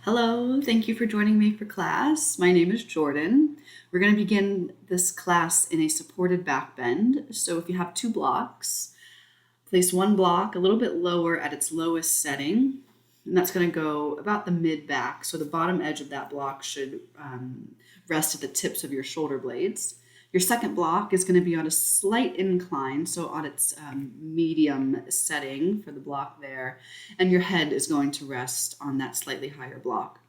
Hello, thank you for joining me for class. My name is Jordan. We're going to begin this class in a supported back bend. So if you have two blocks, place one block a little bit lower at its lowest setting, and that's going to go about the mid back. So the bottom edge of that block should rest at the tips of your shoulder blades. Your second block is going to be on a slight incline, so on its medium setting for the block there, and your head is going to rest on that slightly higher block.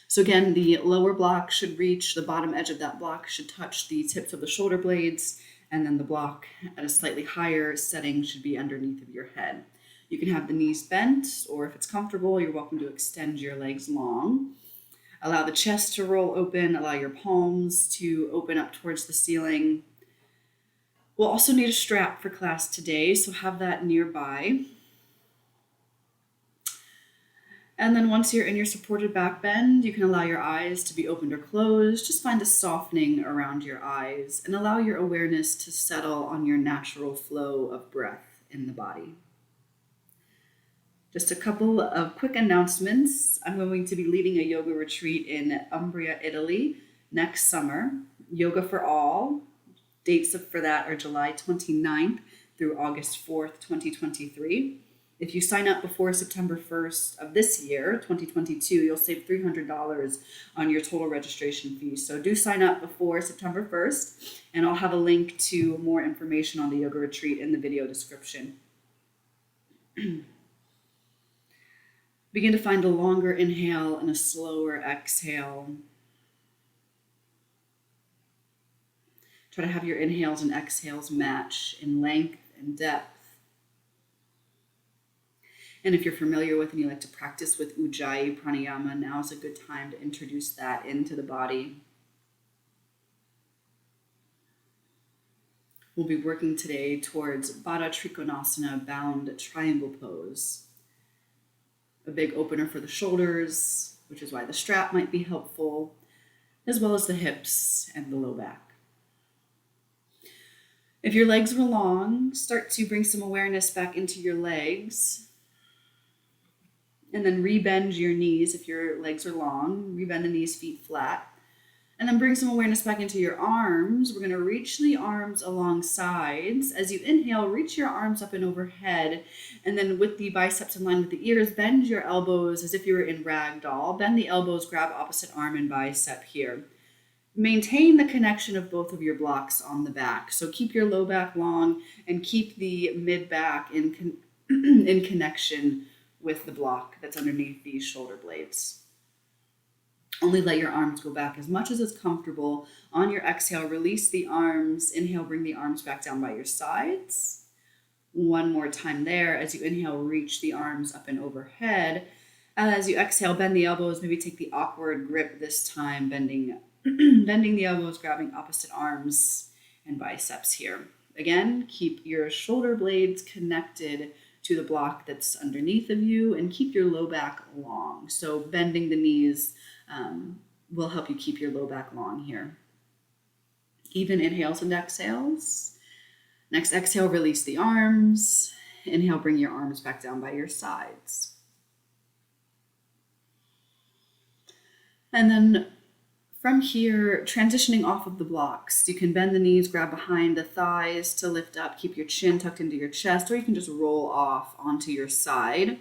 So again, the lower block should reach, the bottom edge of that block should touch the tips of the shoulder blades, and then the block at a slightly higher setting should be underneath of your head. You can have the knees bent, or if it's comfortable, you're welcome to extend your legs long. Allow the chest to roll open, allow your palms to open up towards the ceiling. We'll also need a strap for class today, so have that nearby. And then once you're in your supported back bend, you can allow your eyes to be opened or closed. Just find a softening around your eyes and allow your awareness to settle on your natural flow of breath in the body. Just a couple of quick announcements. I'm going to be leading a yoga retreat in Umbria, Italy next summer. Yoga for All. Dates for that are July 29th through August 4th, 2023. If you sign up before September 1st of this year, 2022, you'll save $300 on your total registration fee. So do sign up before September 1st, and I'll have a link to more information on the yoga retreat in the video description. Begin to find a longer inhale and a slower exhale. Try to have your inhales and exhales match in length and depth. And if you're familiar with and you like to practice with Ujjayi pranayama, now is a good time to introduce that into the body. We'll be working today towards Baddha Trikonasa, bound triangle pose. A big opener for the shoulders, which is why the strap might be helpful, as well as the hips and the low back. If your legs were long, start to bring some awareness back into your legs, and then rebend your knees if your legs are long. Rebend the knees, feet flat. And then bring some awareness back into your arms. We're going to reach the arms along sides. As you inhale, reach your arms up and overhead. And then with the biceps in line with the ears, bend your elbows as if you were in ragdoll. Bend the elbows, grab opposite arm and bicep here. Maintain the connection of both of your blocks on the back. So keep your low back long and keep the mid back in connection with the block that's underneath these shoulder blades. Only let your arms go back as much as it's comfortable. On your exhale, release the arms. Inhale, bring the arms back down by your sides. One more time there. As you inhale, reach the arms up and overhead. As you exhale, bend the elbows. Maybe take the awkward grip this time, bending the elbows, grabbing opposite arms and biceps here. Again, keep your shoulder blades connected to the block that's underneath of you and keep your low back long. So bending the knees will help you keep your low back long here. Even inhales and exhales. Next exhale, release the arms. Inhale, bring your arms back down by your sides. And then from here, transitioning off of the blocks, you can bend the knees, grab behind the thighs to lift up, keep your chin tucked into your chest, or you can just roll off onto your side.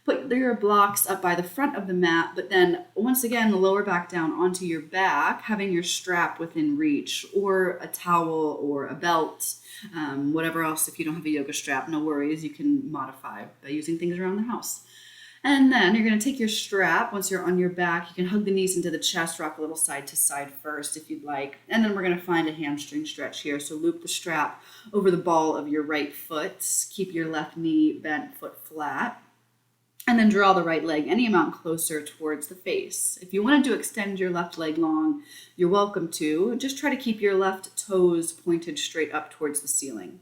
Put your blocks up by the front of the mat, but then once again, the lower back down onto your back, having your strap within reach, or a towel or a belt, whatever else. If you don't have a yoga strap, no worries, you can modify by using things around the house. And then you're going to take your strap. Once you're on your back, you can hug the knees into the chest, rock a little side to side first if you'd like. And then we're going to find a hamstring stretch here. So loop the strap over the ball of your right foot. Keep your left knee bent, foot flat. And then draw the right leg any amount closer towards the face. If you wanted to extend your left leg long, you're welcome to. Just try to keep your left toes pointed straight up towards the ceiling.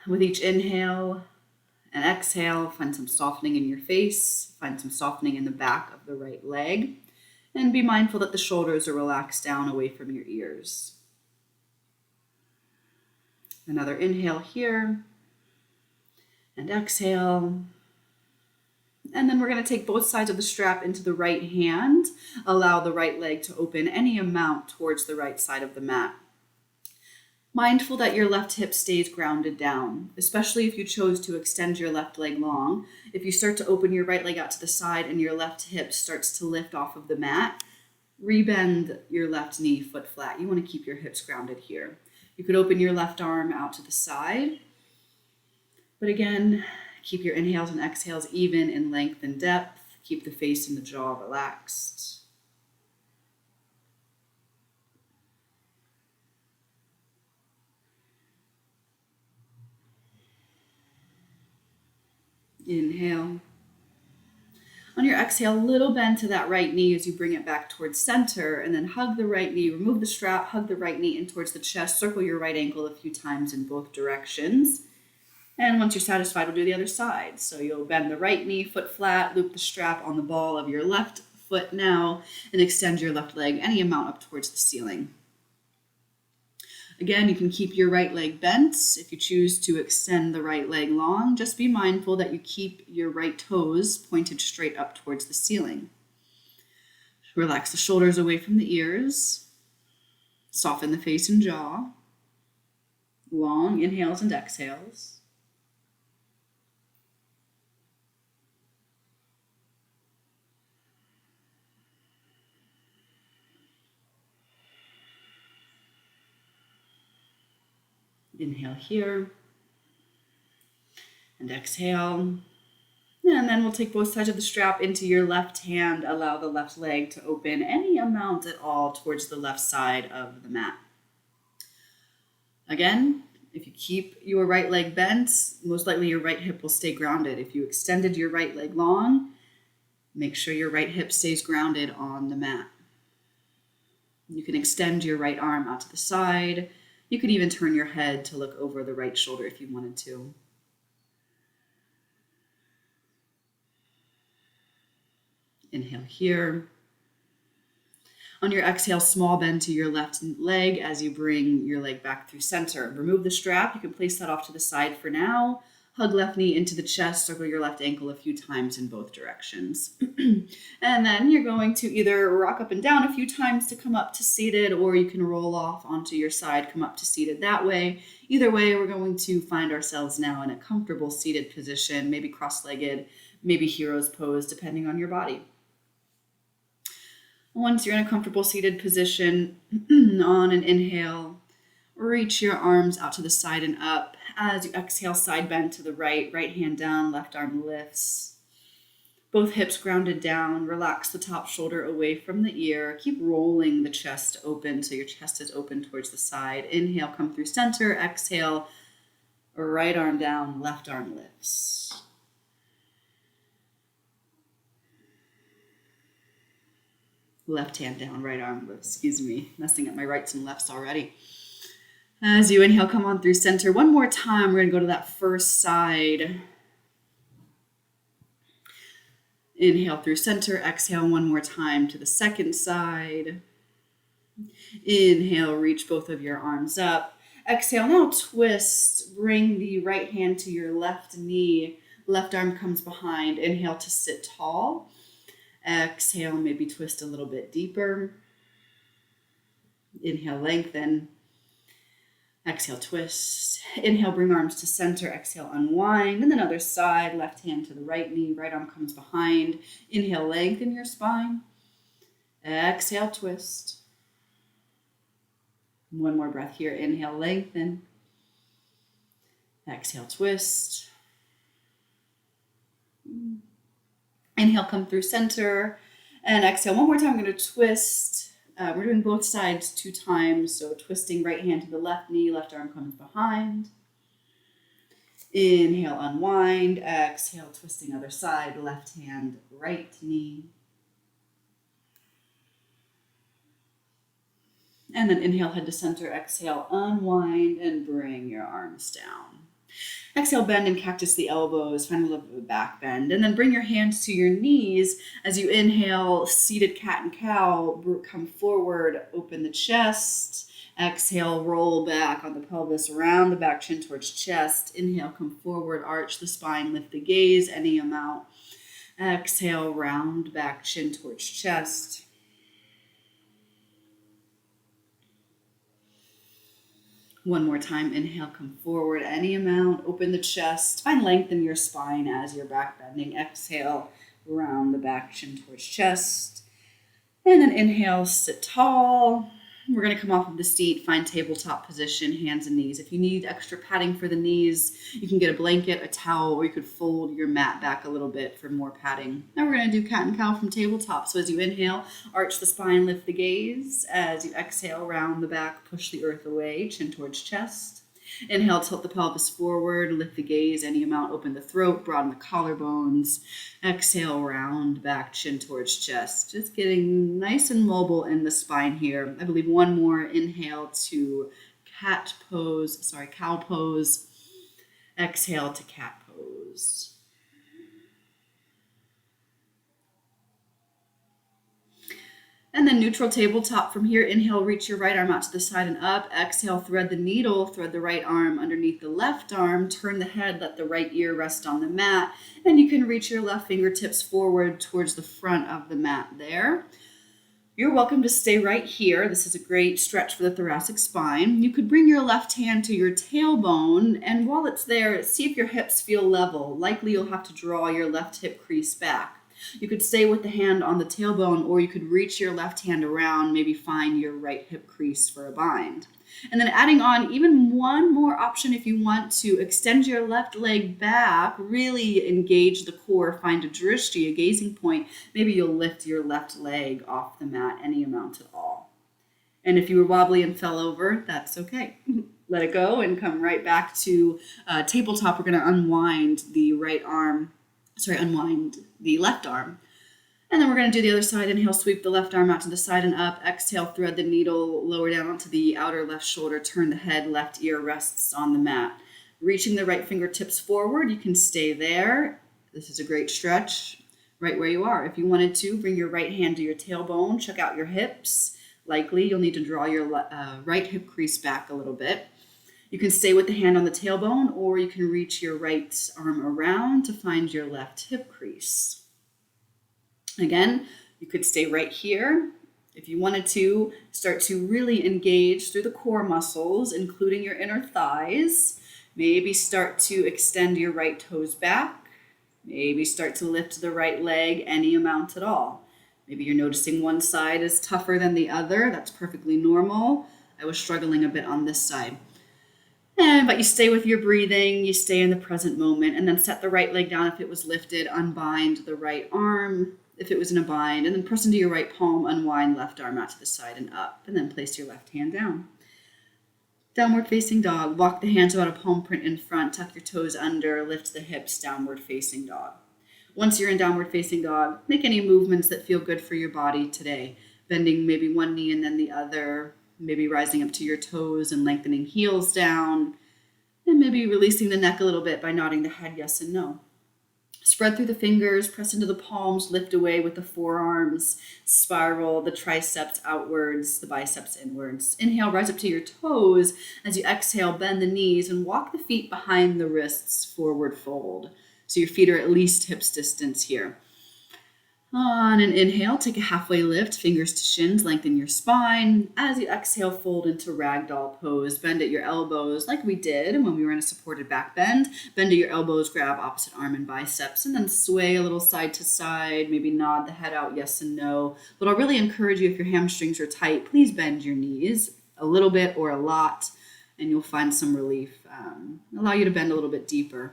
With each inhale and exhale, find some softening in your face, find some softening in the back of the right leg, and be mindful that the shoulders are relaxed down away from your ears. Another inhale here, and exhale. And then we're going to take both sides of the strap into the right hand. Allow the right leg to open any amount towards the right side of the mat. Mindful that your left hip stays grounded down, especially if you chose to extend your left leg long. If you start to open your right leg out to the side and your left hip starts to lift off of the mat, rebend your left knee foot flat. You want to keep your hips grounded here. You could open your left arm out to the side, but again, keep your inhales and exhales even in length and depth. Keep the face and the jaw relaxed. Inhale. On your exhale, little bend to that right knee as you bring it back towards center, and then hug the right knee, remove the strap, hug the right knee in towards the chest, circle your right ankle a few times in both directions. And once you're satisfied, we'll do the other side. So you'll bend the right knee, foot flat, loop the strap on the ball of your left foot now, and extend your left leg any amount up towards the ceiling. Again, you can keep your right leg bent. If you choose to extend the right leg long, just be mindful that you keep your right toes pointed straight up towards the ceiling. Relax the shoulders away from the ears. Soften the face and jaw. Long inhales and exhales. Inhale here, and exhale. And then we'll take both sides of the strap into your left hand. Allow the left leg to open any amount at all towards the left side of the mat. Again, if you keep your right leg bent, most likely your right hip will stay grounded. If you extended your right leg long, make sure your right hip stays grounded on the mat. You can extend your right arm out to the side. You could even turn your head to look over the right shoulder if you wanted to. Inhale here. On your exhale, small bend to your left leg as you bring your leg back through center. Remove the strap. You can place that off to the side for now. Hug left knee into the chest, circle your left ankle a few times in both directions. And then you're going to either rock up and down a few times to come up to seated, or you can roll off onto your side, come up to seated that way. Either way, we're going to find ourselves now in a comfortable seated position, maybe cross-legged, maybe hero's pose, depending on your body. Once you're in a comfortable seated position, on an inhale, reach your arms out to the side and up. As you exhale, side bend to the right, right hand down, left arm lifts. Both hips grounded down. Relax the top shoulder away from the ear. Keep rolling the chest open so your chest is open towards the side. Inhale, come through center. Exhale, right arm down, left arm lifts. Left hand down, right arm lifts. Messing up my rights and lefts already. As you inhale, come on through center. One more time, we're going to go to that first side. Inhale through center, exhale one more time to the second side. Inhale, reach both of your arms up. Exhale, now twist. Bring the right hand to your left knee. Left arm comes behind. Inhale to sit tall. Exhale, maybe twist a little bit deeper. Inhale, lengthen. Exhale, twist. Inhale, bring arms to center. Exhale, unwind. And then other side, left hand to the right knee. Right arm comes behind. Inhale, lengthen your spine. Exhale, twist. One more breath here. Inhale, lengthen. Exhale, twist. Inhale, come through center. And exhale, one more time, I'm going to twist. We're doing both sides 2 times. So twisting right hand to the left knee, left arm comes behind. Inhale, unwind. Exhale, twisting other side, left hand, right knee. And then inhale, head to center. Exhale, unwind and bring your arms down. Exhale, bend and cactus the elbows, find a little bit of a back bend. And then bring your hands to your knees. As you inhale, seated cat and cow, come forward, open the chest. Exhale, roll back on the pelvis, round the back, chin towards chest. Inhale, come forward, arch the spine, lift the gaze any amount. Exhale, round back, chin towards chest. One more time, inhale, come forward any amount, open the chest, find length in your spine as you're back bending. Exhale, round the back, chin towards chest. And then inhale, sit tall. We're going to come off of the seat, find tabletop position, hands and knees. If you need extra padding for the knees, you can get a blanket, a towel, or you could fold your mat back a little bit for more padding. Now we're going to do cat and cow from tabletop. So as you inhale, arch the spine, lift the gaze. As you exhale, round the back, push the earth away, chin towards chest. Inhale, tilt the pelvis forward, lift the gaze any amount, open the throat, broaden the collarbones. Exhale, round back, chin towards chest. Just getting nice and mobile in the spine here. I believe one more. Inhale to cow pose. Exhale to cat pose. And then neutral tabletop from here. Inhale, reach your right arm out to the side and up. Exhale, thread the needle, thread the right arm underneath the left arm. Turn the head, let the right ear rest on the mat. And you can reach your left fingertips forward towards the front of the mat there. You're welcome to stay right here. This is a great stretch for the thoracic spine. You could bring your left hand to your tailbone, and while it's there, see if your hips feel level. Likely you'll have to draw your left hip crease back. You could stay with the hand on the tailbone, or you could reach your left hand around, maybe find your right hip crease for a bind. And then adding on even one more option if you want to extend your left leg back, really engage the core, find a drishti, a gazing point. Maybe you'll lift your left leg off the mat any amount at all. And if you were wobbly and fell over, that's okay. Let it go and come right back to tabletop. We're going to unwind the left arm. And then we're going to do the other side. Inhale, sweep the left arm out to the side and up. Exhale, thread the needle lower down onto the outer left shoulder. Turn the head, left ear rests on the mat. Reaching the right fingertips forward, you can stay there. This is a great stretch right where you are. If you wanted to, bring your right hand to your tailbone. Check out your hips. Likely you'll need to draw your right hip crease back a little bit. You can stay with the hand on the tailbone, or you can reach your right arm around to find your left hip crease. Again, you could stay right here. If you wanted to, start to really engage through the core muscles, including your inner thighs. Maybe start to extend your right toes back. Maybe start to lift the right leg any amount at all. Maybe you're noticing one side is tougher than the other. That's perfectly normal. I was struggling a bit on this side. But you stay with your breathing, you stay in the present moment, and then set the right leg down if it was lifted, unbind the right arm if it was in a bind, and then press into your right palm, unwind left arm out to the side and up, and then place your left hand down. Downward facing dog. Walk the hands about a palm print in front, tuck your toes under, lift the hips, downward facing dog. Once you're in downward facing dog, make any movements that feel good for your body today. Bending maybe one knee and then the other, maybe rising up to your toes and lengthening heels down, and maybe releasing the neck a little bit by nodding the head yes and no. Spread through the fingers, press into the palms, lift away with the forearms, spiral the triceps outwards, the biceps inwards. Inhale, rise up to your toes. As you exhale, bend the knees and walk the feet behind the wrists, forward fold. So your feet are at least hips distance here. On an inhale, take a halfway lift, fingers to shins, lengthen your spine. As you exhale, fold into ragdoll pose. Bend at your elbows like we did when we were in a supported back bend. Bend at your elbows, grab opposite arm and biceps, and then sway a little side to side. Maybe nod the head out yes and no. But I'll really encourage you, if your hamstrings are tight, please bend your knees a little bit or a lot, and you'll find some relief. Allow you to bend a little bit deeper.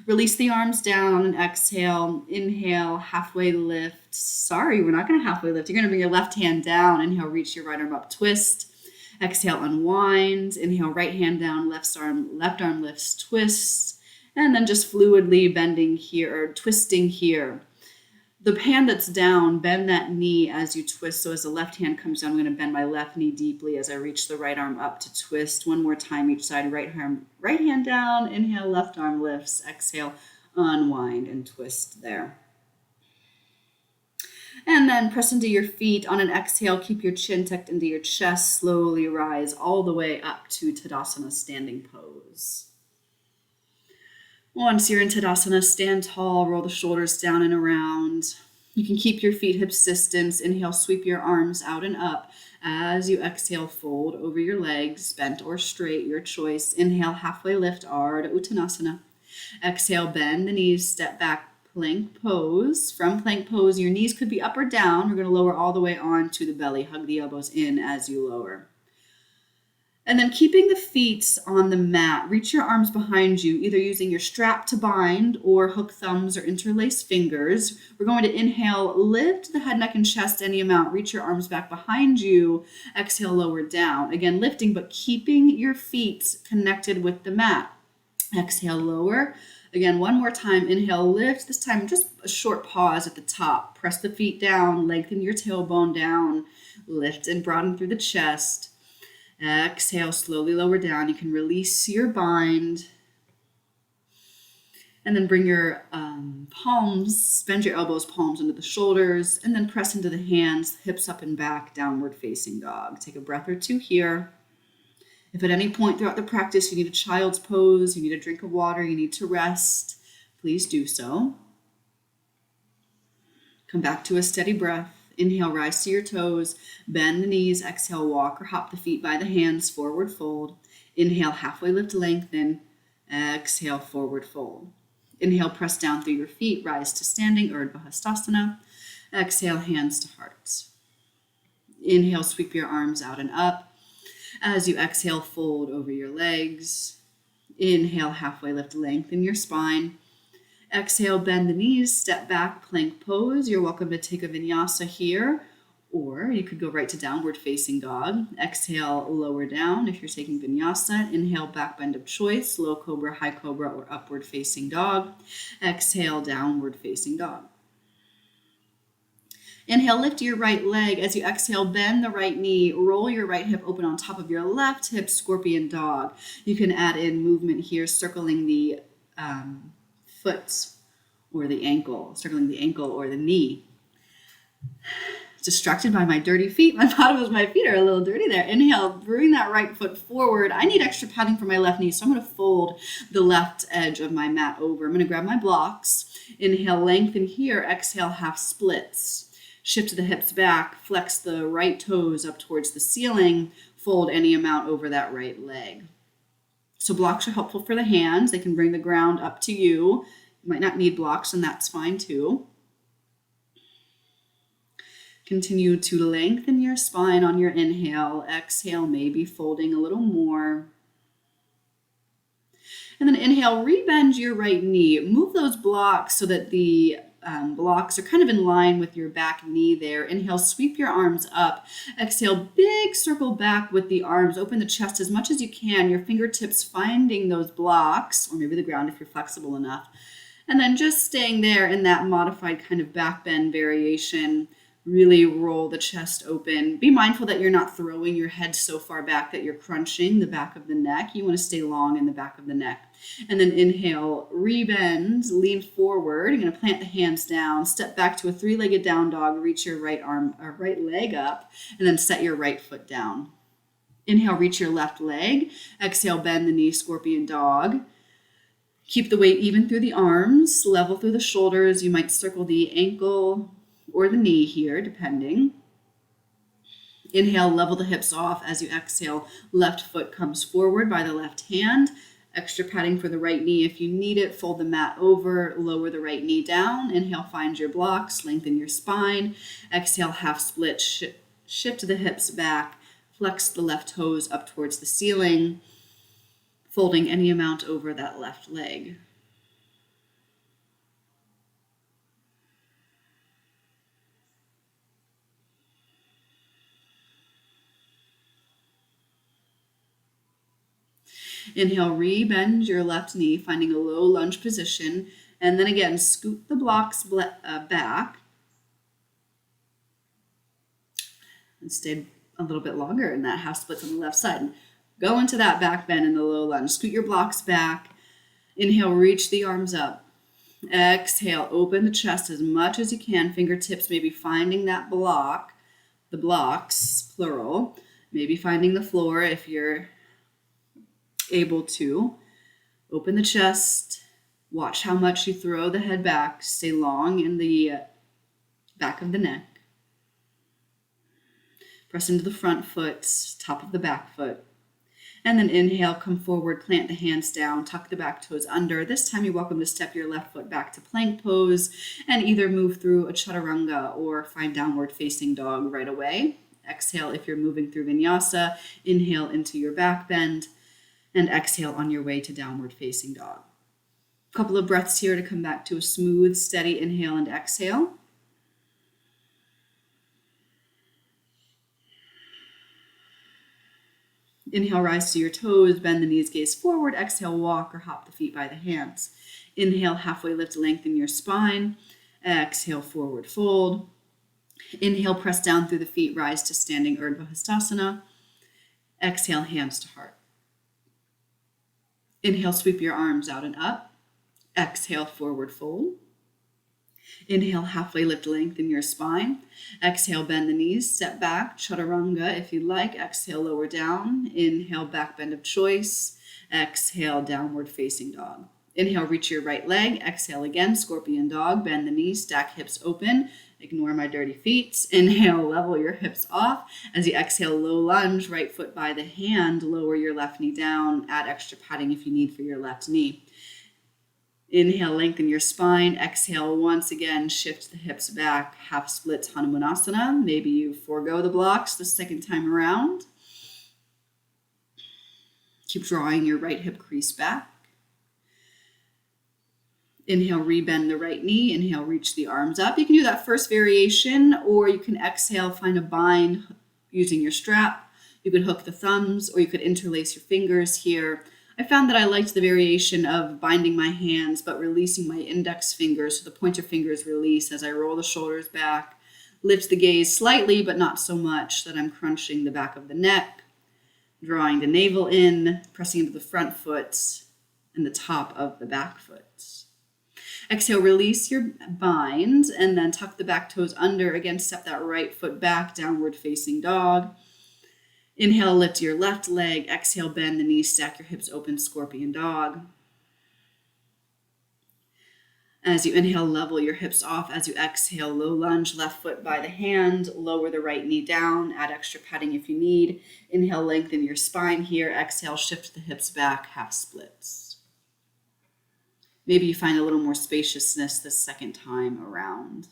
Release the arms down on an exhale. Inhale, halfway lift. Sorry, we're not going to halfway lift. You're going to bring your left hand down. Inhale, reach your right arm up, twist. Exhale, unwind. Inhale, right hand down, left arm lifts, twist. And then just fluidly bending here, or twisting here. The hand that's down, bend that knee as you twist. So as the left hand comes down, I'm going to bend my left knee deeply as I reach the right arm up to twist. One more time each side. Right hand down. Inhale, left arm lifts. Exhale, unwind and twist there. And then press into your feet. On an exhale, keep your chin tucked into your chest. Slowly rise all the way up to Tadasana, standing pose. Once you're in Tadasana, stand tall, roll the shoulders down and around. You can keep your feet hips distance. Inhale, sweep your arms out and up. As you exhale, fold over your legs, bent or straight, your choice. Inhale, halfway lift, Ardha Uttanasana. Exhale, bend the knees, step back, plank pose. From plank pose, your knees could be up or down. We're going to lower all the way onto the belly. Hug the elbows in as you lower. And then keeping the feet on the mat, reach your arms behind you, either using your strap to bind or hook thumbs or interlace fingers. We're going to inhale, lift the head, neck, and chest any amount. Reach your arms back behind you. Exhale, lower down. Again, lifting, but keeping your feet connected with the mat. Exhale, lower. Again, one more time. Inhale, lift. This time, just a short pause at the top. Press the feet down, lengthen your tailbone down. Lift and broaden through the chest. Exhale, slowly lower down. You can release your bind. And then bring your palms, bend your elbows, palms into the shoulders, and then press into the hands, hips up and back, downward facing dog. Take a breath or two here. If at any point throughout the practice you need a child's pose, you need a drink of water, you need to rest, please do so. Come back to a steady breath. Inhale, rise to your toes, bend the knees, exhale, walk or hop the feet by the hands, forward fold. Inhale, halfway lift, lengthen. Exhale, forward fold. Inhale, press down through your feet, rise to standing, Urdhva Hastasana. Exhale, hands to heart. Inhale, sweep your arms out and up. As you exhale, fold over your legs. Inhale, halfway lift, lengthen your spine. Exhale, bend the knees, step back, plank pose. You're welcome to take a vinyasa here, or you could go right to downward facing dog. Exhale, lower down if you're taking vinyasa. Inhale, back bend of choice, low cobra, high cobra, or upward facing dog. Exhale, downward facing dog. Inhale, lift your right leg. As you exhale, bend the right knee, roll your right hip open on top of your left hip, scorpion dog. You can add in movement here, circling the foot or the ankle, circling the ankle or the knee. Distracted by my dirty feet. My bottom of my feet are a little dirty there. Inhale, bring that right foot forward. I need extra padding for my left knee, so I'm going to fold the left edge of my mat over. I'm going to grab my blocks. Inhale, lengthen here. Exhale, half splits. Shift the hips back. Flex the right toes up towards the ceiling. Fold any amount over that right leg. So blocks are helpful for the hands. They can bring the ground up to you. You might not need blocks, and that's fine too. Continue to lengthen your spine on your inhale. Exhale, maybe folding a little more. And then inhale, rebend your right knee. Move those blocks so that the blocks are kind of in line with your back knee there. Inhale, sweep your arms up. Exhale, big circle back with the arms. Open the chest as much as you can. Your fingertips finding those blocks, or maybe the ground if you're flexible enough. And then just staying there in that modified kind of back bend variation. Really roll the chest open. Be mindful that you're not throwing your head so far back that you're crunching the back of the neck. You want to stay long in the back of the neck. And then inhale, rebend, lean forward. You're going to plant the hands down, step back to a three-legged down dog, reach your right arm or right leg up, and then set your right foot down. Inhale, reach your left leg. Exhale, bend the knee, scorpion dog. Keep the weight even through the arms, level through the shoulders. You might circle the ankle or the knee here, depending. Inhale, level the hips off. As you exhale, left foot comes forward by the left hand. Extra padding for the right knee if you need it. Fold the mat over, lower the right knee down. Inhale, find your blocks, lengthen your spine. Exhale, half split, shift the hips back. Flex the left toes up towards the ceiling, folding any amount over that left leg. Inhale, rebend your left knee, finding a low lunge position. And then again, scoot the blocks back. And stay a little bit longer in that half split on the left side. Go into that back bend in the low lunge. Scoot your blocks back. Inhale, reach the arms up. Exhale, open the chest as much as you can. Fingertips maybe finding that block, the blocks, plural. Maybe finding the floor if you're able to. Open the chest. Watch how much you throw the head back. Stay long in the back of the neck. Press into the front foot, top of the back foot. And then inhale, come forward, plant the hands down, tuck the back toes under. This time you're welcome to step your left foot back to plank pose and either move through a chaturanga or find downward facing dog right away. Exhale if you're moving through vinyasa. Inhale into your back bend and exhale on your way to downward facing dog. A couple of breaths here to come back to a smooth, steady inhale and exhale. Inhale, rise to your toes, bend the knees, gaze forward. Exhale, walk or hop the feet by the hands. Inhale, halfway lift, lengthen your spine. Exhale, forward fold. Inhale, press down through the feet, rise to standing Urdhva Hastasana. Exhale, hands to heart. Inhale, sweep your arms out and up. Exhale, forward fold. Inhale, halfway lift, lengthen your spine. Exhale, bend the knees, step back, chaturanga if you like. Exhale, lower down. Inhale, back bend of choice. Exhale, downward facing dog. Inhale, reach your right leg. Exhale again, scorpion dog. Bend the knees, stack hips open. Ignore my dirty feet. Inhale, level your hips off. As you exhale, low lunge, right foot by the hand. Lower your left knee down. Add extra padding if you need for your left knee. Inhale, lengthen your spine. Exhale, once again, shift the hips back. Half splits, Hanumanasana. Maybe you forego the blocks the second time around. Keep drawing your right hip crease back. Inhale, rebend the right knee. Inhale, reach the arms up. You can do that first variation, or you can exhale, find a bind using your strap. You could hook the thumbs, or you could interlace your fingers here. I found that I liked the variation of binding my hands, but releasing my index fingers so the pointer fingers release as I roll the shoulders back, lift the gaze slightly, but not so much that I'm crunching the back of the neck, drawing the navel in, pressing into the front foot and the top of the back foot. Exhale, release your bind, and then tuck the back toes under. Again, step that right foot back, downward facing dog. Inhale, lift your left leg. Exhale, bend the knees, stack your hips open, scorpion dog. As you inhale, level your hips off. As you exhale, low lunge, left foot by the hand. Lower the right knee down. Add extra padding if you need. Inhale, lengthen your spine here. Exhale, shift the hips back, half splits. Maybe you find a little more spaciousness this second time around.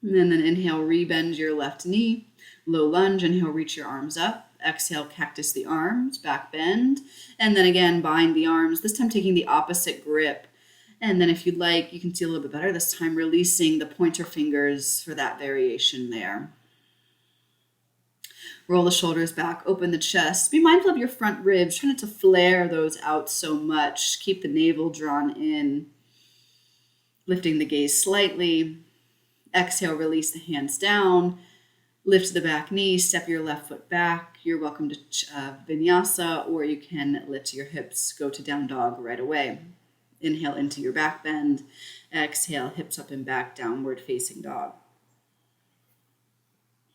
And then inhale, rebend your left knee. Low lunge, inhale, reach your arms up. Exhale, cactus the arms, back bend. And then again, bind the arms, this time taking the opposite grip. And then if you'd like, you can see a little bit better this time, releasing the pointer fingers for that variation there. Roll the shoulders back, open the chest. Be mindful of your front ribs. Try not to flare those out so much. Keep the navel drawn in. Lifting the gaze slightly. Exhale, release the hands down. Lift the back knee, step your left foot back. You're welcome to Vinyasa, or you can lift your hips, go to down dog right away. Inhale into your back bend. Exhale, hips up and back, downward facing dog.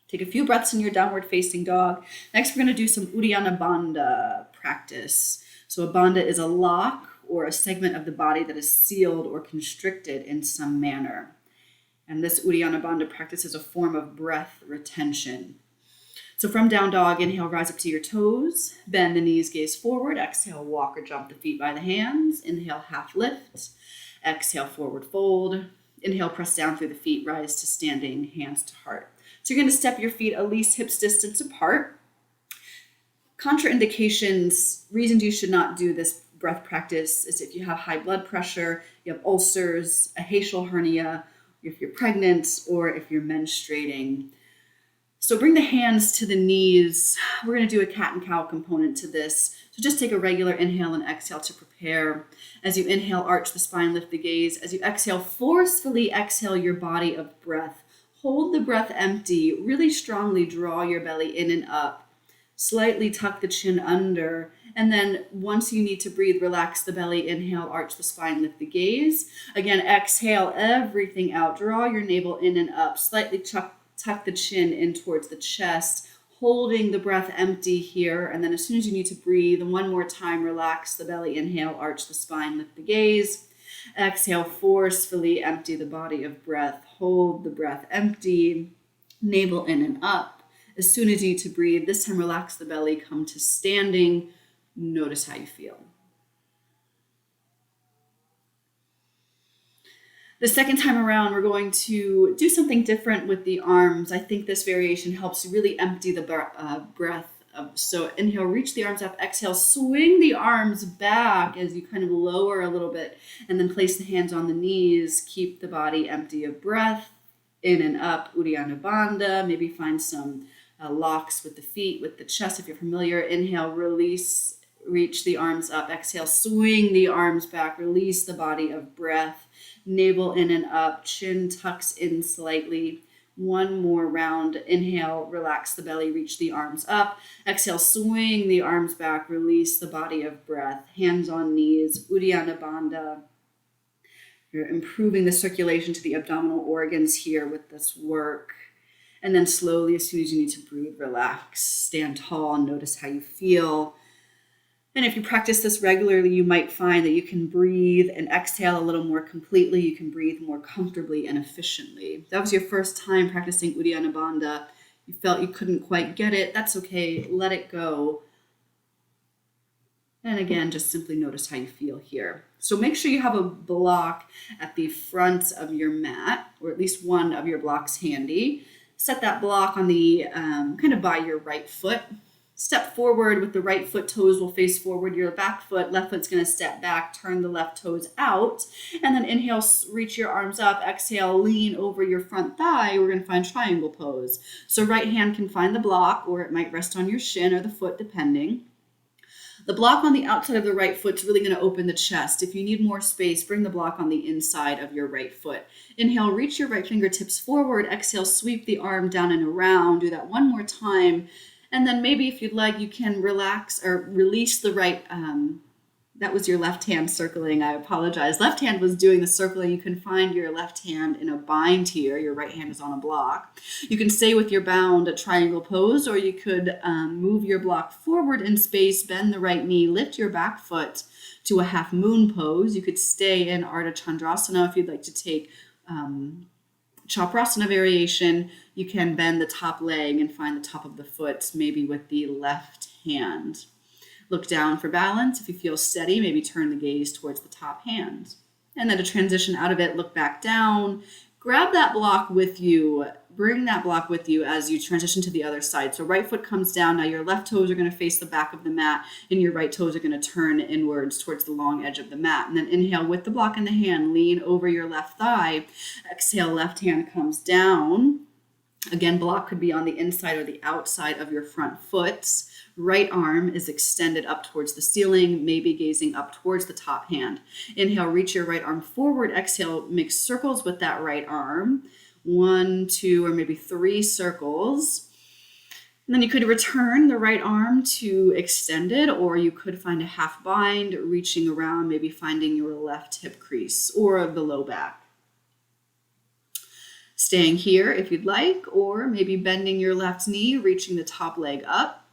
Take a few breaths in your downward facing dog. Next, we're going to do some Uddiyana Bandha practice. So a bandha is a lock or a segment of the body that is sealed or constricted in some manner. And this Uddiyana Bandha practice is a form of breath retention. So from down dog, inhale, rise up to your toes. Bend the knees, gaze forward. Exhale, walk or jump the feet by the hands. Inhale, half lift. Exhale, forward fold. Inhale, press down through the feet, rise to standing, hands to heart. So you're going to step your feet at least hips distance apart. Contraindications, reasons you should not do this breath practice is if you have high blood pressure, you have ulcers, a hiatal hernia, if you're pregnant, or if you're menstruating. So bring the hands to the knees. We're going to do a cat and cow component to this. So just take a regular inhale and exhale to prepare. As you inhale, arch the spine, lift the gaze. As you exhale, forcefully exhale your body of breath. Hold the breath empty. Really strongly draw your belly in and up. Slightly tuck the chin under. And then once you need to breathe, relax the belly. Inhale, arch the spine, lift the gaze. Again, exhale everything out. Draw your navel in and up. Slightly tuck the chin in towards the chest. holding the breath empty here. And then as soon as you need to breathe, one more time, relax the belly. Inhale, arch the spine, lift the gaze. Exhale, forcefully empty the body of breath. Hold the breath empty, navel in and up. As soon as you need to breathe, this time relax the belly, come to standing. Notice how you feel. The second time around, we're going to do something different with the arms. I think this variation helps really empty the breath. So inhale, reach the arms up. Exhale, swing the arms back as you kind of lower a little bit, and then place the hands on the knees. Keep the body empty of breath. In and up, Uddiyana Bandha. Maybe find some locks with the feet, with the chest if you're familiar. Inhale, release, reach the arms up. Exhale, swing the arms back. Release the body of breath. Navel in and up, chin tucks in slightly. One more round. Inhale, relax the belly, reach the arms up. Exhale, swing the arms back, release the body of breath. Hands on knees, Uddiyana Bandha. You're improving the circulation to the abdominal organs here with this work. And then slowly, as soon as you need to breathe, relax. Stand tall and notice how you feel. And if you practice this regularly, you might find that you can breathe and exhale a little more completely. You can breathe more comfortably and efficiently. If that was your first time practicing Uddiyana Bandha, you felt you couldn't quite get it. That's okay. Let it go. And again, just simply notice how you feel here. So make sure you have a block at the front of your mat, or at least one of your blocks handy. Set that block on the kind of by your right foot. Step forward with the right foot, toes will face forward. Your back foot, left foot's going to step back, turn the left toes out, and then inhale, reach your arms up. Exhale, lean over your front thigh. We're going to find triangle pose. So right hand can find the block, or it might rest on your shin or the foot, depending. The block on the outside of the right foot's really going to open the chest. If you need more space, bring the block on the inside of your right foot. Inhale, reach your right fingertips forward. Exhale, sweep the arm down and around. Do that one more time. And then maybe if you'd like, you can relax or release the right, that was your left hand circling, I apologize. Left hand was doing the circling. You can find your left hand in a bind here. Your right hand is on a block. You can stay with your bound, a triangle pose, or you could move your block forward in space, bend the right knee, lift your back foot to a half moon pose. You could stay in Ardha Chandrasana if you'd like to take Chakrasana variation. You can bend the top leg and find the top of the foot, maybe with the left hand. Look down for balance. If you feel steady, maybe turn the gaze towards the top hand. And then to transition out of it, look back down. Grab that block with you. Bring that block with you as you transition to the other side. So right foot comes down. Now your left toes are going to face the back of the mat, and your right toes are going to turn inwards towards the long edge of the mat. And then inhale with the block in the hand. Lean over your left thigh. Exhale, left hand comes down. Again, block could be on the inside or the outside of your front foot. Right arm is extended up towards the ceiling, maybe gazing up towards the top hand. Inhale, reach your right arm forward. Exhale, make circles with that right arm. 1, 2, or maybe 3 circles. And then you could return the right arm to extended, or you could find a half bind, reaching around, maybe finding your left hip crease or the low back. Staying here if you'd like, or maybe bending your left knee, reaching the top leg up.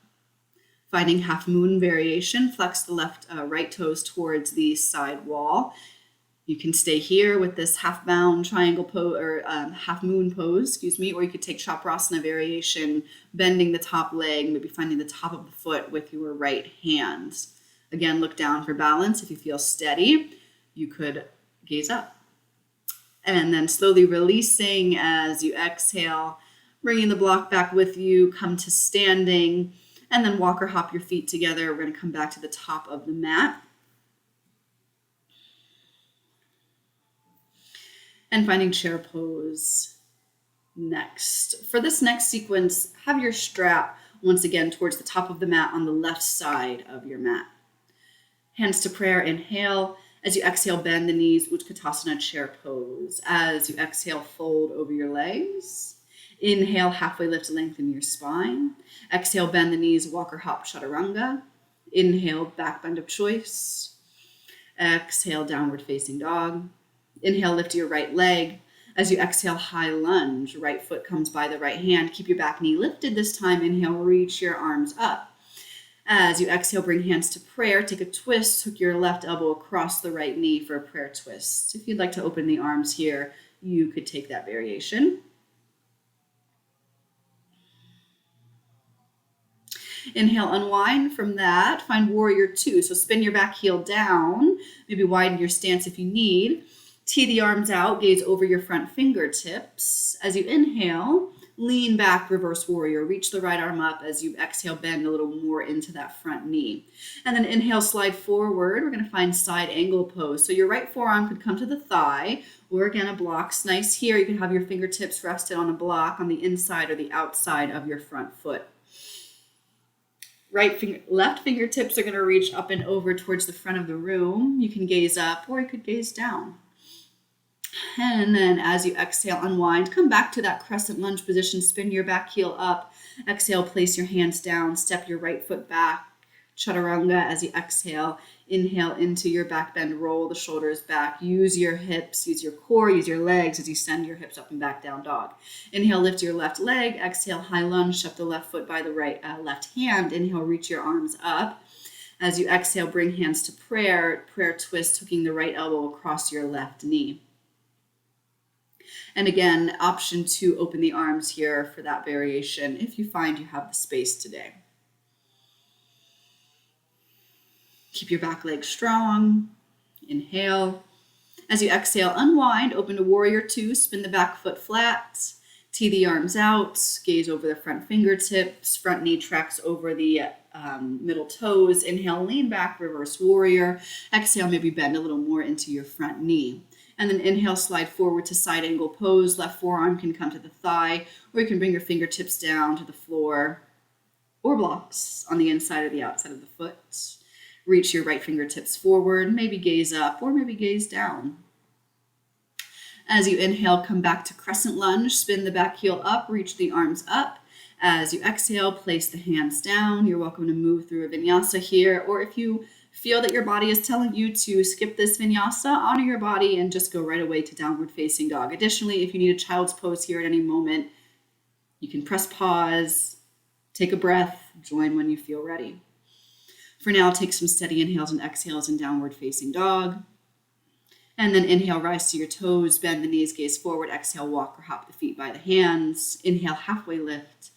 Finding half moon variation, flex the right toes towards the side wall. You can stay here with this half bound triangle pose or half moon pose, or you could take Chakrasana variation, bending the top leg, maybe finding the top of the foot with your right hand. Again, look down for balance. If you feel steady, you could gaze up. And then slowly releasing as you exhale, bringing the block back with you, come to standing, and then walk or hop your feet together. We're going to come back to the top of the mat. And finding chair pose next. For this next sequence, have your strap once again towards the top of the mat on the left side of your mat. Hands to prayer, inhale. As you exhale, bend the knees, Utkatasana chair pose. As you exhale, fold over your legs. Inhale, halfway lift, lengthen your spine. Exhale, bend the knees, walk or hop, chaturanga. Inhale, back bend of choice. Exhale, downward facing dog. Inhale, lift your right leg. As you exhale, high lunge. Right foot comes by the right hand. Keep your back knee lifted this time. Inhale, reach your arms up. As you exhale, bring hands to prayer. Take a twist. Hook your left elbow across the right knee for a prayer twist. If you'd like to open the arms here, you could take that variation. Inhale, unwind from that. Find warrior two. So spin your back heel down. Maybe widen your stance if you need. Tee the arms out. Gaze over your front fingertips. As you inhale, lean back, reverse warrior. Reach the right arm up. As you exhale, bend a little more into that front knee. And then inhale, slide forward. We're going to find side angle pose. So your right forearm could come to the thigh, or again, a block's nice here. You can have your fingertips rested on a block on the inside or the outside of your front foot. Left fingertips are going to reach up and over towards the front of the room. You can gaze up or you could gaze down. And then as you exhale, unwind, come back to that crescent lunge position, spin your back heel up. Exhale, place your hands down, step your right foot back. Chaturanga as you exhale. Inhale into your back bend, roll the shoulders back. Use your hips, use your core, use your legs as you send your hips up and back, down dog. Inhale, lift your left leg. Exhale, high lunge, step the left foot by the left hand. Inhale, reach your arms up. As you exhale, bring hands to prayer. Prayer twist, hooking the right elbow across your left knee. And again, option to open the arms here for that variation if you find you have the space today. Keep your back leg strong. Inhale. As you exhale, unwind, open to warrior two, spin the back foot flat, tee the arms out, gaze over the front fingertips, front knee tracks over the middle toes. Inhale, lean back, reverse warrior. Exhale, maybe bend a little more into your front knee. And then inhale, slide forward to side angle pose. Left forearm can come to the thigh, or you can bring your fingertips down to the floor or blocks on the inside or the outside of the foot. Reach your right fingertips forward, maybe gaze up or maybe gaze down. As you inhale, come back to crescent lunge, spin the back heel up, reach the arms up. As you exhale, place the hands down. You're welcome to move through a vinyasa here, or if you feel that your body is telling you to skip this vinyasa, honor your body and just go right away to downward facing dog. Additionally, if you need a child's pose here at any moment, you can press pause, take a breath, join when you feel ready. For now, take some steady inhales and exhales in downward facing dog. And then inhale, rise to your toes, bend the knees, gaze forward. Exhale, walk or hop the feet by the hands. Inhale, halfway lift.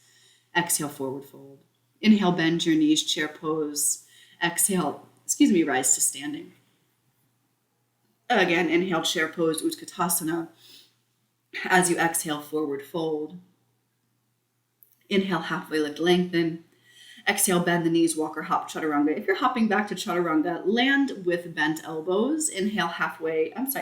Exhale, forward fold. Inhale, bend your knees, chair pose. Exhale, rise to standing. Again, inhale, chair pose, Utkatasana. As you exhale, forward fold. Inhale, halfway lift, lengthen. Exhale, bend the knees, walk or hop, chaturanga. If you're hopping back to chaturanga, land with bent elbows. Inhale,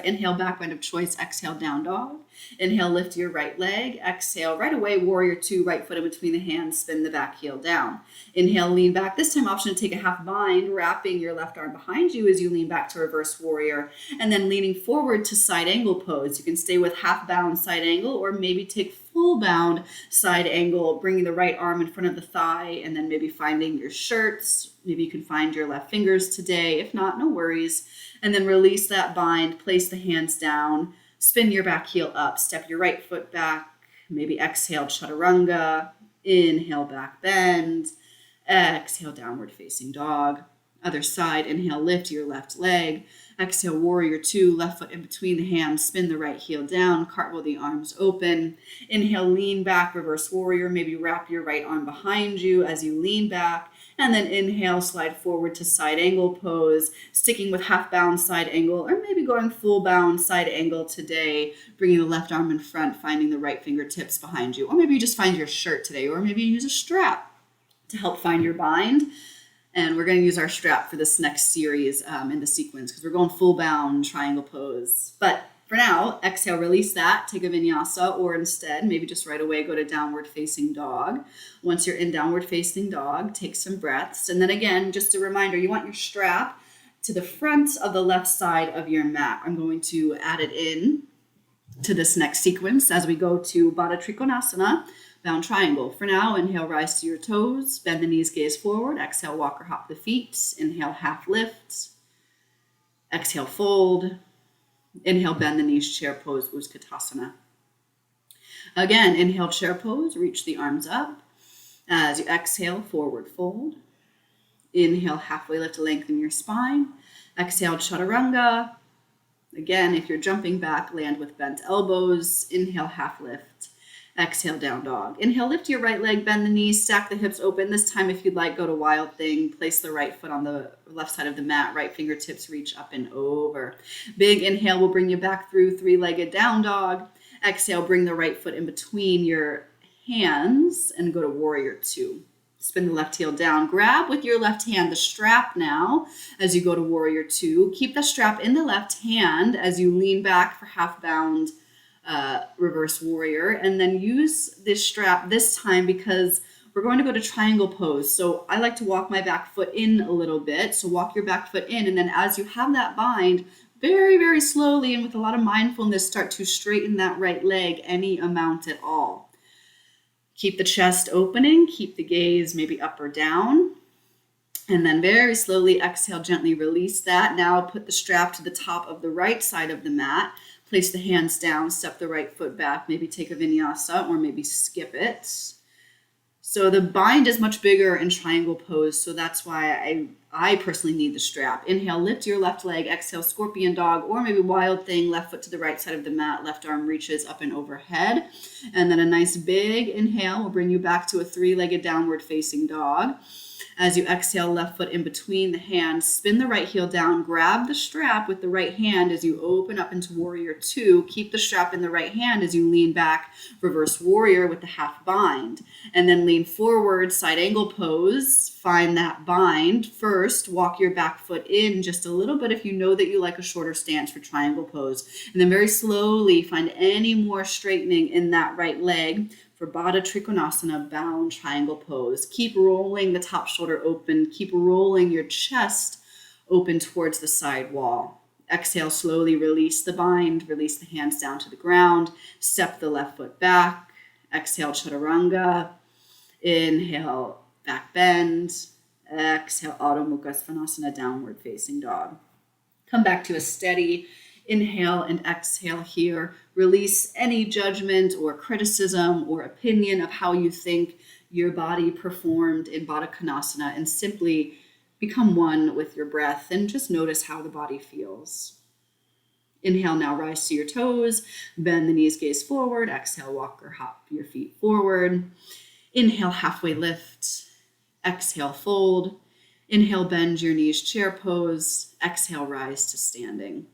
inhale, back bend of choice. Exhale, down dog. Inhale, lift your right leg. Exhale, right away, warrior two, right foot in between the hands, spin the back heel down. Inhale, lean back. This time, option to take a half bind, wrapping your left arm behind you as you lean back to reverse warrior, and then leaning forward to side angle pose. You can stay with half bound side angle, or maybe take full bound side angle, bringing the right arm in front of the thigh, and then maybe finding your shirts. Maybe you can find your left fingers today. If not, no worries. And then release that bind, place the hands down, spin your back heel up, step your right foot back, maybe exhale, chaturanga, inhale, back bend, exhale, downward facing dog. Other side, inhale, lift your left leg. Exhale, warrior two, left foot in between the hands, spin the right heel down, cartwheel the arms open. Inhale, lean back, reverse warrior, maybe wrap your right arm behind you as you lean back. And then inhale, slide forward to side angle pose, sticking with half bound side angle, or maybe going full bound side angle today, bringing the left arm in front, finding the right fingertips behind you. Or maybe you just find your shirt today, or maybe you use a strap to help find your bind. And we're going to use our strap for this next series in the sequence because we're going full bound triangle pose. But for now, exhale, release that, take a vinyasa, or instead, maybe just right away go to downward facing dog. Once you're in downward facing dog, take some breaths. And then again, just a reminder, you want your strap to the front of the left side of your mat. I'm going to add it in to this next sequence as we go to Baddha Trikonasa, bound triangle. For now, inhale, rise to your toes, bend the knees, gaze forward. Exhale, walk or hop the feet. Inhale, half lift. Exhale, fold. Inhale, bend the knees, chair pose, Utkatasana. Again, inhale, chair pose, reach the arms up. As you exhale, forward fold. Inhale, halfway lift to lengthen your spine. Exhale, chaturanga. Again, if you're jumping back, land with bent elbows. Inhale, half lift. Exhale, down dog. Inhale, lift your right leg, bend the knees, stack the hips open. This time, if you'd like, go to wild thing. Place the right foot on the left side of the mat. Right fingertips reach up and over. Big inhale will bring you back through three-legged down dog. Exhale, bring the right foot in between your hands and go to warrior two. Spin the left heel down. Grab with your left hand the strap now as you go to warrior two. Keep the strap in the left hand as you lean back for half bound reverse warrior. And then use this strap this time because we're going to go to triangle pose. So I like to walk my back foot in a little bit. So walk your back foot in. And then as you have that bind, very, very slowly and with a lot of mindfulness, start to straighten that right leg any amount at all. Keep the chest opening, keep the gaze maybe up or down. And then very slowly exhale, gently release that. Now put the strap to the top of the right side of the mat. Place the hands down, step the right foot back, maybe take a vinyasa or maybe skip it. So the bind is much bigger in triangle pose, so that's why I personally need the strap. Inhale, lift your left leg, exhale, scorpion dog, or maybe wild thing, left foot to the right side of the mat, left arm reaches up and overhead. And then a nice big inhale will bring you back to a three-legged downward facing dog. As you exhale, left foot in between the hands, spin the right heel down, grab the strap with the right hand as you open up into warrior two. Keep the strap in the right hand as you lean back, reverse warrior with the half bind. And then lean forward, side angle pose. Find that bind. First, walk your back foot in just a little bit if you know that you like a shorter stance for triangle pose. And then very slowly find any more straightening in that right leg for Baddha Trikonasa, bound triangle pose. Keep rolling the top shoulder open. Keep rolling your chest open towards the side wall. Exhale, slowly release the bind. Release the hands down to the ground. Step the left foot back. Exhale, chaturanga. Inhale, back bend. Exhale, Adho Mukha Svanasana, downward facing dog. Come back to a steady inhale and exhale here. Release any judgment or criticism or opinion of how you think your body performed in Baddha Konasana and simply become one with your breath and just notice how the body feels. Inhale, now rise to your toes, bend the knees, gaze forward. Exhale, walk or hop your feet forward. Inhale, halfway lift. Exhale, fold. Inhale, bend your knees, chair pose. Exhale, rise to standing.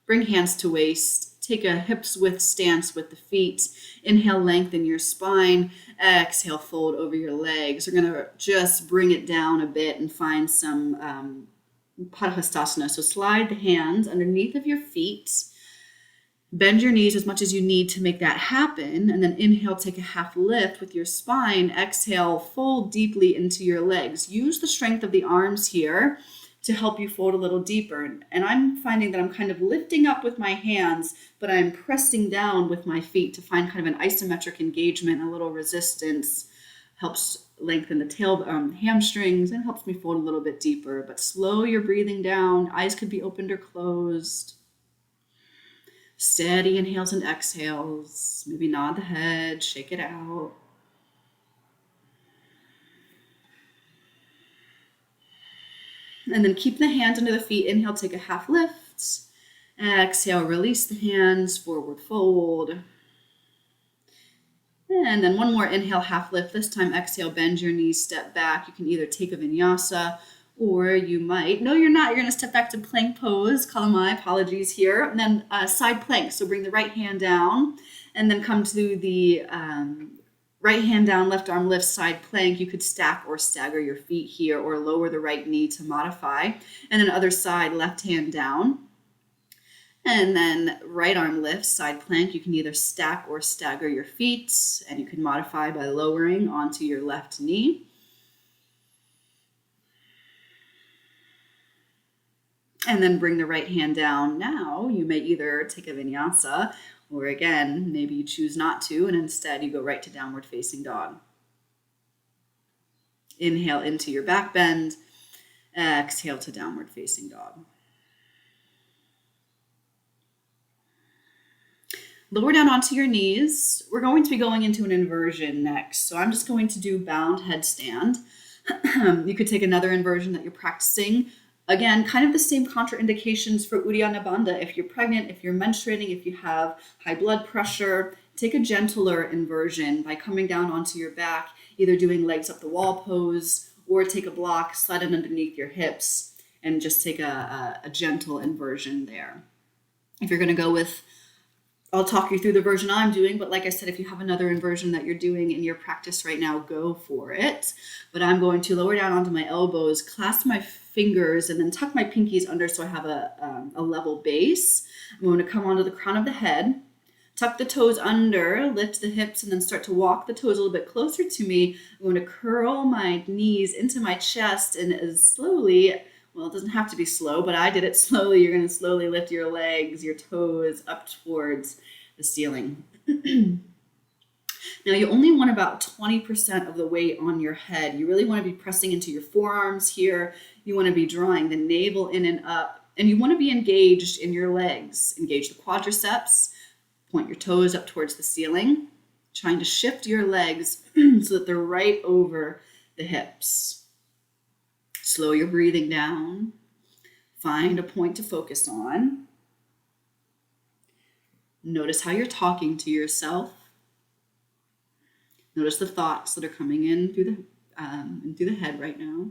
Bring hands to waist. Take a hips width stance with the feet. Inhale, lengthen your spine. Exhale, fold over your legs. We're going to just bring it down a bit and find some Padahastasana. So slide the hands underneath of your feet. Bend your knees as much as you need to make that happen. And then inhale, take a half lift with your spine. Exhale, fold deeply into your legs. Use the strength of the arms here to help you fold a little deeper. And I'm finding that I'm kind of lifting up with my hands, but I'm pressing down with my feet to find kind of an isometric engagement, a little resistance. Helps lengthen the tail, hamstrings, and helps me fold a little bit deeper. But slow your breathing down. Eyes could be opened or closed. Steady inhales and exhales. Maybe nod the head, shake it out. And then keep the hands under the feet. Inhale, take a half lift. Exhale, release the hands, forward fold. And then one more inhale, half lift. This time, exhale, bend your knees, step back. You can either take a vinyasa or you might, no, you're not. You're going to step back to plank pose. Call my apologies here. And then side plank. So bring the right hand down and then come to the right hand down, left arm lifts, side plank. You could stack or stagger your feet here or lower the right knee to modify. And then other side, left hand down. And then right arm lifts, side plank. You can either stack or stagger your feet, and you can modify by lowering onto your left knee. And then bring the right hand down. Now you may either take a vinyasa or again, maybe you choose not to, and instead you go right to downward facing dog. Inhale into your back bend. Exhale to downward facing dog. Lower down onto your knees. We're going to be going into an inversion next. So I'm just going to do bound headstand. You could take another inversion that you're practicing. Again, kind of the same contraindications for Uddiyana Bandha. If you're pregnant, if you're menstruating, if you have high blood pressure, take a gentler inversion by coming down onto your back, either doing legs up the wall pose, or take a block, slide it underneath your hips, and just take a gentle inversion there. If you're going to go with, I'll talk you through the version I'm doing, but like I said, if you have another inversion that you're doing in your practice right now, go for it. But I'm going to lower down onto my elbows, clasp my fingers, and then tuck my pinkies under so I have a level base. I'm going to come onto the crown of the head, tuck the toes under, lift the hips, and then start to walk the toes a little bit closer to me. I'm going to curl my knees into my chest, and as slowly, well, it doesn't have to be slow, but I did it slowly. You're going to slowly lift your legs, your toes up towards the ceiling. Now, you only want about 20% of the weight on your head. You really want to be pressing into your forearms here. You want to be drawing the navel in and up, and you want to be engaged in your legs. Engage the quadriceps, point your toes up towards the ceiling, trying to shift your legs so that they're right over the hips. Slow your breathing down. Find a point to focus on. Notice how you're talking to yourself. Notice the thoughts that are coming in through the head right now.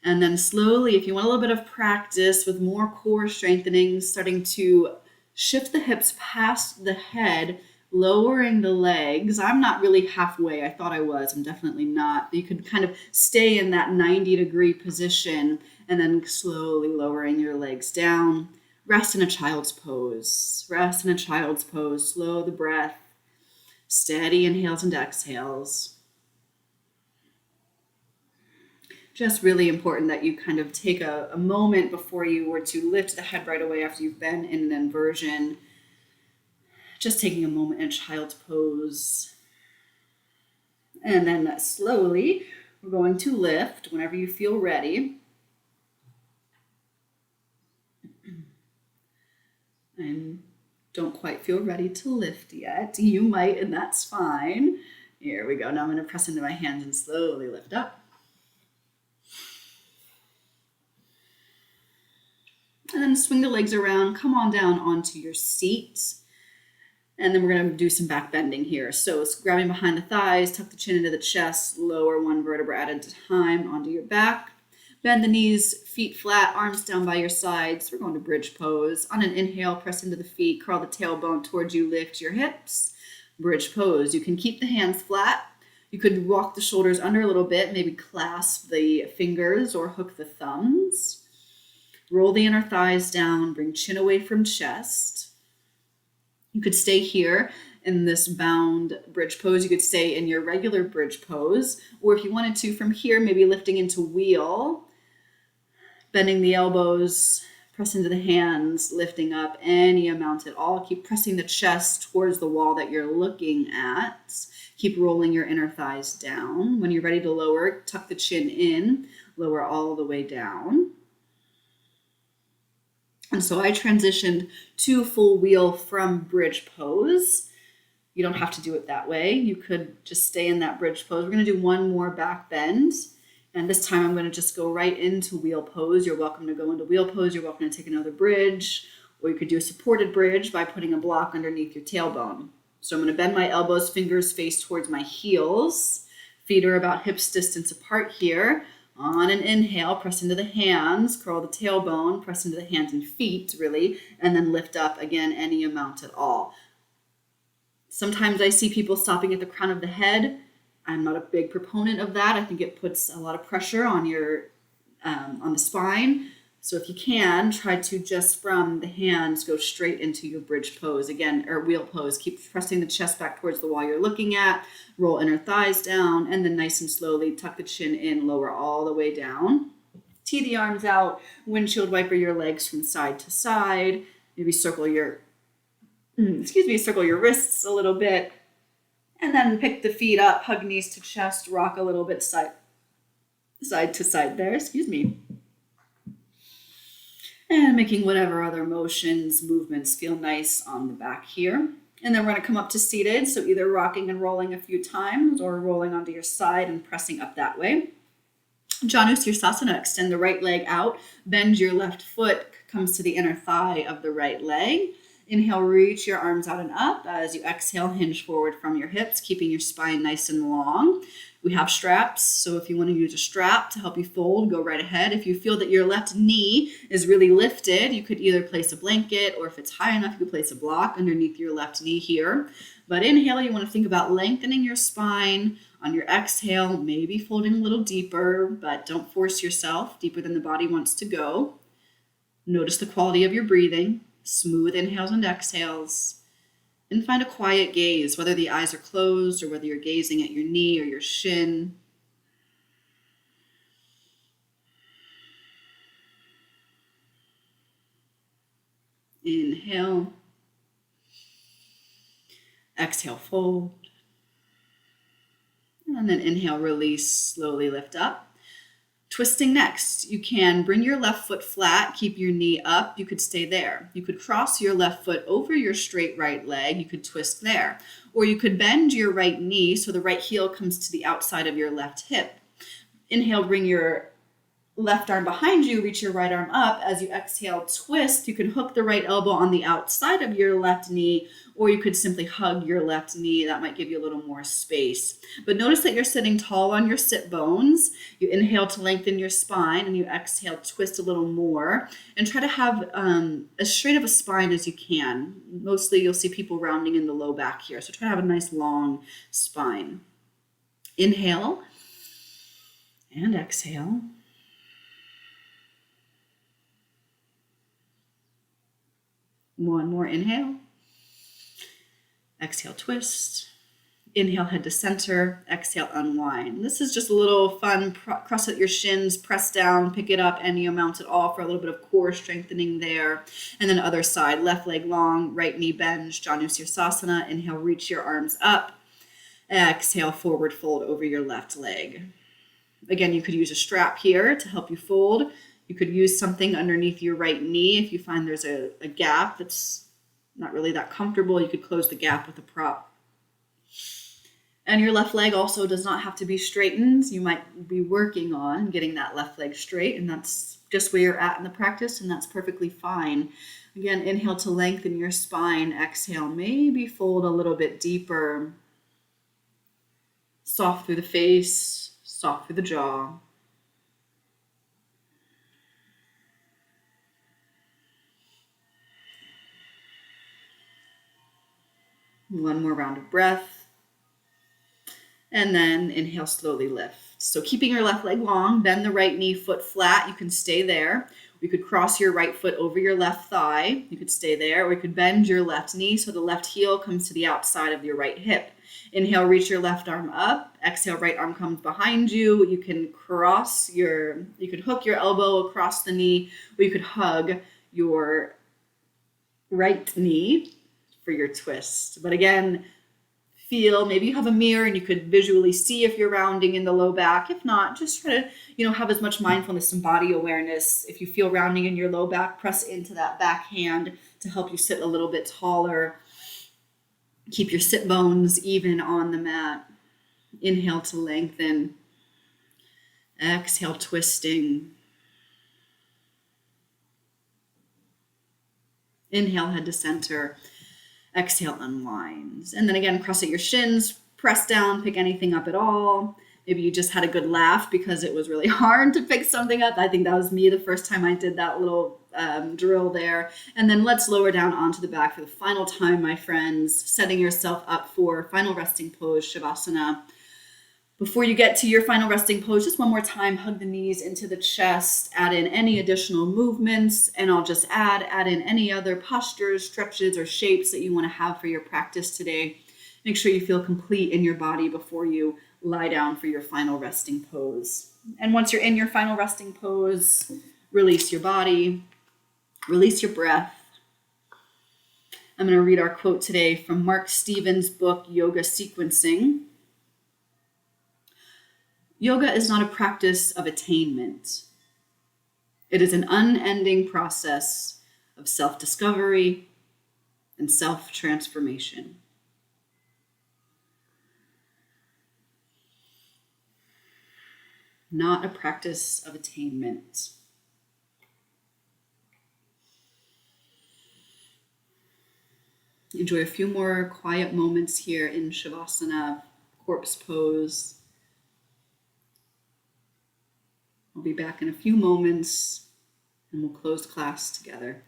And then slowly, if you want a little bit of practice with more core strengthening, starting to shift the hips past the head, lowering the legs. I'm not really halfway. I thought I was. I'm definitely not. You could kind of stay in that 90-degree position and then slowly lowering your legs down. Rest in a child's pose. Rest in a child's pose. Slow the breath. Steady inhales and exhales. Just really important that you kind of take a moment before you were to lift the head right away after you've been in an inversion. Just taking a moment in child's pose. And then slowly, we're going to lift whenever you feel ready. And don't quite feel ready to lift yet. You might, and that's fine. Here we go. Now I'm going to press into my hands and slowly lift up. And then swing the legs around. Come on down onto your seat. And then we're going to do some back bending here. So it's grabbing behind the thighs, tuck the chin into the chest, lower one vertebra at a time onto your back. Bend the knees, feet flat, arms down by your sides. We're going to bridge pose. On an inhale, press into the feet, curl the tailbone towards you, lift your hips. Bridge pose. You can keep the hands flat. You could walk the shoulders under a little bit, maybe clasp the fingers or hook the thumbs. Roll the inner thighs down, bring chin away from chest. You could stay here in this bound bridge pose. You could stay in your regular bridge pose, or if you wanted to from here, maybe lifting into wheel, bending the elbows, press into the hands, lifting up any amount at all. Keep pressing the chest towards the wall that you're looking at. Keep rolling your inner thighs down. When you're ready to lower, tuck the chin in, lower all the way down. And so I transitioned to full wheel from bridge pose. You don't have to do it that way. You could just stay in that bridge pose. We're going to do one more back bend. And this time I'm going to just go right into wheel pose. You're welcome to go into wheel pose. You're welcome to take another bridge. Or you could do a supported bridge by putting a block underneath your tailbone. So I'm going to bend my elbows, fingers face towards my heels. Feet are about hips distance apart here. On an inhale, press into the hands, curl the tailbone, press into the hands and feet, really, and then lift up again any amount at all. Sometimes I see people stopping at the crown of the head. I'm not a big proponent of that. I think it puts a lot of pressure on your on the spine. So if you can, try to just from the hands go straight into your bridge pose again, or wheel pose. Keep pressing the chest back towards the wall you're looking at. Roll inner thighs down, and then nice and slowly tuck the chin in, lower all the way down. Tee the arms out, windshield wiper your legs from side to side. Maybe circle your wrists a little bit. And then pick the feet up, hug knees to chest, rock a little bit side to side there, And making whatever other movements feel nice on the back here. And then we're going to come up to seated. So either rocking and rolling a few times or rolling onto your side and pressing up that way. Janusirsasana, extend the right leg out, bend your left foot, comes to the inner thigh of the right leg. Inhale, reach your arms out and up. As you exhale, hinge forward from your hips, keeping your spine nice and long. We have straps, so if you want to use a strap to help you fold, go right ahead. If you feel that your left knee is really lifted, you could either place a blanket, or if it's high enough, you could place a block underneath your left knee here. But inhale, you want to think about lengthening your spine. On your exhale, maybe folding a little deeper, but don't force yourself deeper than the body wants to go. Notice the quality of your breathing, smooth inhales and exhales, and find a quiet gaze, whether the eyes are closed or whether you're gazing at your knee or your shin. Inhale. Exhale, fold. And then inhale, release, slowly lift up. Twisting next, you can bring your left foot flat, keep your knee up. You could stay there. You could cross your left foot over your straight right leg. You could twist there. Or you could bend your right knee so the right heel comes to the outside of your left hip. Inhale, bring your left arm behind you, reach your right arm up. As you exhale, twist. You can hook the right elbow on the outside of your left knee, or you could simply hug your left knee. That might give you a little more space. But notice that you're sitting tall on your sit bones. You inhale to lengthen your spine, and you exhale, twist a little more, and try to have as straight of a spine as you can. Mostly you'll see people rounding in the low back here, so try to have a nice long spine. Inhale and exhale. One more inhale. Exhale, twist. Inhale, head to center. Exhale, unwind. This is just a little fun. Cross out your shins, press down, pick it up any amount at all for a little bit of core strengthening there. And then other side, left leg long, right knee bends, Janusirsasana. Inhale, reach your arms up. Exhale, forward fold over your left leg. Again, you could use a strap here to help you fold. You could use something underneath your right knee if you find there's a gap that's not really that comfortable. You could close the gap with a prop. And your left leg also does not have to be straightened. You might be working on getting that left leg straight, and that's just where you're at in the practice, and that's perfectly fine. Again, inhale to lengthen your spine. Exhale, maybe fold a little bit deeper. Soft through the face, soft through the jaw. One more round of breath. And then inhale, slowly lift. So keeping your left leg long, bend the right knee, foot flat. You can stay there. You could cross your right foot over your left thigh. You could stay there. Or you could bend your left knee so the left heel comes to the outside of your right hip. Inhale, reach your left arm up. Exhale, right arm comes behind you. You can you could hook your elbow across the knee, or you could hug your right knee for your twist. But again, maybe you have a mirror and you could visually see if you're rounding in the low back. If not, just try to, have as much mindfulness and body awareness. If you feel rounding in your low back, press into that back hand to help you sit a little bit taller. Keep your sit bones even on the mat. Inhale to lengthen. Exhale, twisting. Inhale, head to center. Exhale, unwinds. And then again, cross out your shins, press down, pick anything up at all. Maybe you just had a good laugh because it was really hard to pick something up. I think that was me the first time I did that little drill there. And then let's lower down onto the back for the final time, my friends, setting yourself up for final resting pose, Shavasana. Before you get to your final resting pose, just one more time, hug the knees into the chest, add in any additional movements, and I'll just add in any other postures, stretches, or shapes that you want to have for your practice today. Make sure you feel complete in your body before you lie down for your final resting pose. And once you're in your final resting pose, release your body, release your breath. I'm going to read our quote today from Mark Stevens' book, Yoga Sequencing. Yoga is not a practice of attainment. It is an unending process of self-discovery and self-transformation. Not a practice of attainment. Enjoy a few more quiet moments here in Shavasana, corpse pose. I'll be back in a few moments and we'll close class together.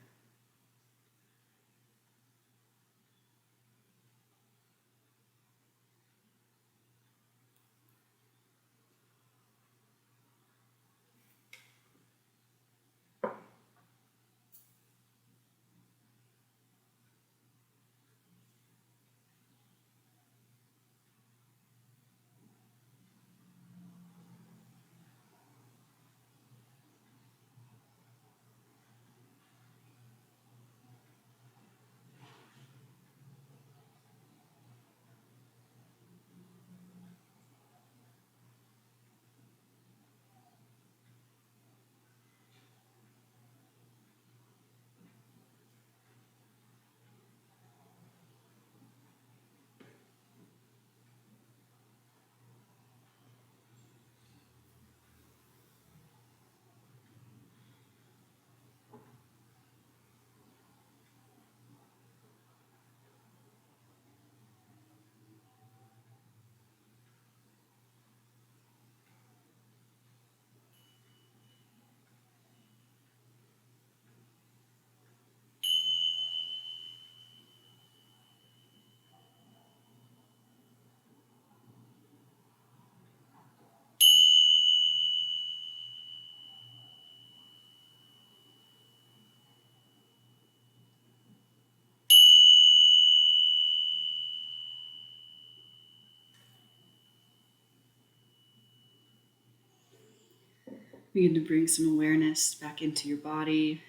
Begin to bring some awareness back into your body.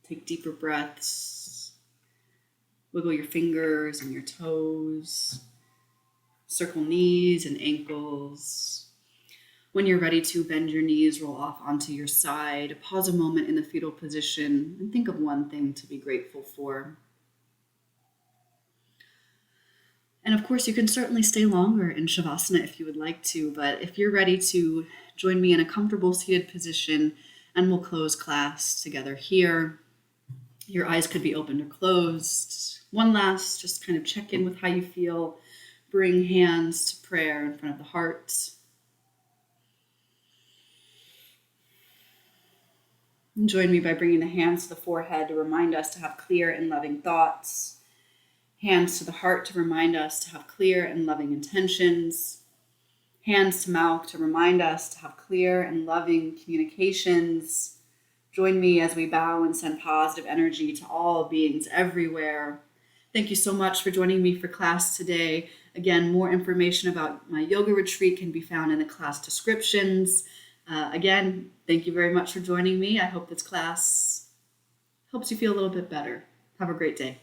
Take deeper breaths. Wiggle your fingers and your toes. Circle knees and ankles. When you're ready to bend your knees, roll off onto your side. Pause a moment in the fetal position and think of one thing to be grateful for. And of course, you can certainly stay longer in Shavasana if you would like to, but if you're ready to join me in a comfortable seated position, and we'll close class together here. Your eyes could be opened or closed. One last, just kind of check in with how you feel. Bring hands to prayer in front of the heart. And join me by bringing the hands to the forehead to remind us to have clear and loving thoughts. Hands to the heart to remind us to have clear and loving intentions. Hands to mouth to remind us to have clear and loving communications. Join me as we bow and send positive energy to all beings everywhere. Thank you so much for joining me for class today. Again, more information about my yoga retreat can be found in the class descriptions. Again, thank you very much for joining me. I hope this class helps you feel a little bit better. Have a great day.